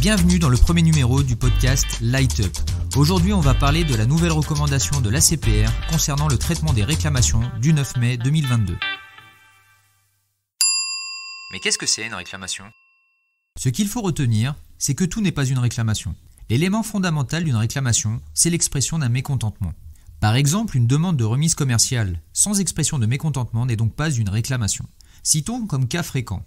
Bienvenue dans le premier numéro du podcast Light Up. Aujourd'hui, on va parler de la nouvelle recommandation de l'ACPR concernant le traitement des réclamations du 9 mai 2022. Mais qu'est-ce que c'est une réclamation ? Ce qu'il faut retenir, c'est que tout n'est pas une réclamation. L'élément fondamental d'une réclamation, c'est l'expression d'un mécontentement. Par exemple, une demande de remise commerciale sans expression de mécontentement n'est donc pas une réclamation. Citons comme cas fréquent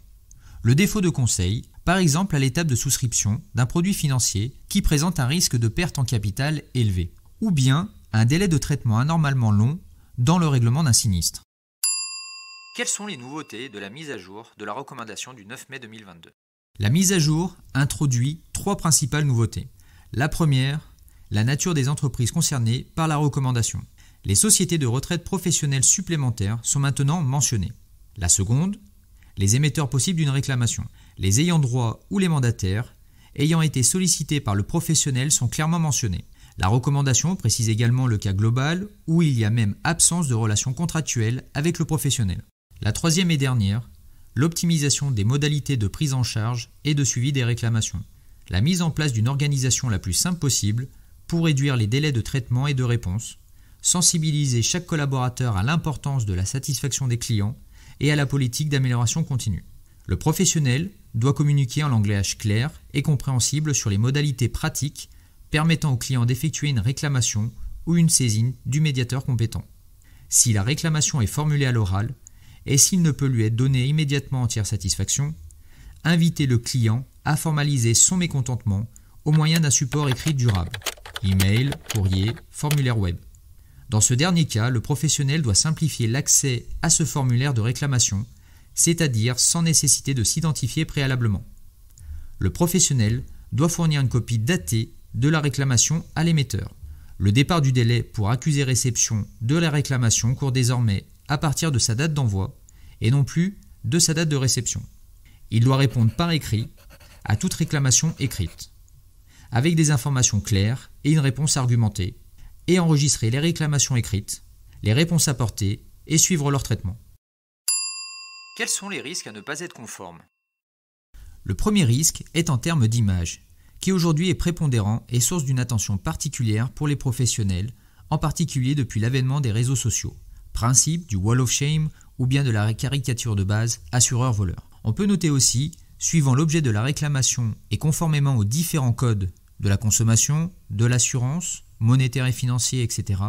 le défaut de conseil, par exemple à l'étape de souscription d'un produit financier qui présente un risque de perte en capital élevé, ou bien un délai de traitement anormalement long dans le règlement d'un sinistre. Quelles sont les nouveautés de la mise à jour de la recommandation du 9 mai 2022 ? La mise à jour introduit 3 principales nouveautés. La première, la nature des entreprises concernées par la recommandation. Les sociétés de retraite professionnelles supplémentaires sont maintenant mentionnées. La seconde, les émetteurs possibles d'une réclamation. Les ayants droit ou les mandataires ayant été sollicités par le professionnel sont clairement mentionnés. La recommandation précise également le cas global où il y a même absence de relation contractuelle avec le professionnel. La troisième et dernière, l'optimisation des modalités de prise en charge et de suivi des réclamations. La mise en place d'une organisation la plus simple possible pour réduire les délais de traitement et de réponse, sensibiliser chaque collaborateur à l'importance de la satisfaction des clients et à la politique d'amélioration continue. Le professionnel doit communiquer en langage clair et compréhensible sur les modalités pratiques permettant au client d'effectuer une réclamation ou une saisine du médiateur compétent. Si la réclamation est formulée à l'oral et s'il ne peut lui être donné immédiatement entière satisfaction, inviter le client à formaliser son mécontentement au moyen d'un support écrit durable, email, courrier, formulaire web. Dans ce dernier cas, le professionnel doit simplifier l'accès à ce formulaire de réclamation, c'est-à-dire sans nécessité de s'identifier préalablement. Le professionnel doit fournir une copie datée de la réclamation à l'émetteur. Le départ du délai pour accuser réception de la réclamation court désormais à partir de sa date d'envoi et non plus de sa date de réception. Il doit répondre par écrit à toute réclamation écrite, avec des informations claires et une réponse argumentée, et enregistrer les réclamations écrites, les réponses apportées et suivre leur traitement. Quels sont les risques à ne pas être conformes ? Le premier risque est en termes d'image, qui aujourd'hui est prépondérant et source d'une attention particulière pour les professionnels, en particulier depuis l'avènement des réseaux sociaux, principe du wall of shame ou bien de la caricature de base assureur-voleur. On peut noter aussi, suivant l'objet de la réclamation et conformément aux différents codes de la consommation, de l'assurance, monétaire et financier, etc.,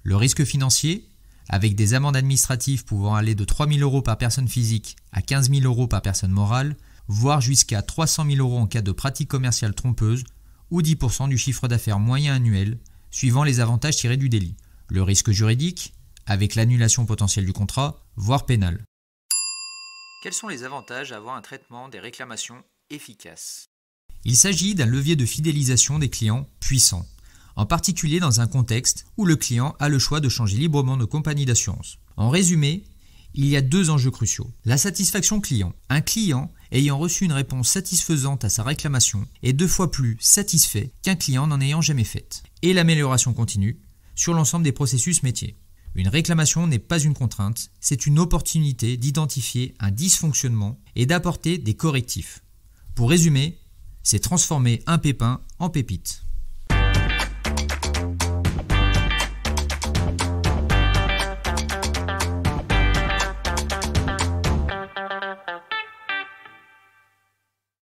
le risque financier, avec des amendes administratives pouvant aller de 3 000 € par personne physique à 15 000 € par personne morale, voire jusqu'à 300 000 € en cas de pratique commerciale trompeuse, ou 10% du chiffre d'affaires moyen annuel, suivant les avantages tirés du délit. Le risque juridique, avec l'annulation potentielle du contrat, voire pénal. Quels sont les avantages à avoir un traitement des réclamations efficace ? Il s'agit d'un levier de fidélisation des clients puissant, en particulier dans un contexte où le client a le choix de changer librement de compagnie d'assurance. En résumé, il y a 2 enjeux cruciaux. La satisfaction client. Un client ayant reçu une réponse satisfaisante à sa réclamation est 2 fois plus satisfait qu'un client n'en ayant jamais faite. Et l'amélioration continue sur l'ensemble des processus métiers. Une réclamation n'est pas une contrainte, c'est une opportunité d'identifier un dysfonctionnement et d'apporter des correctifs. Pour résumer, c'est transformer un pépin en pépite.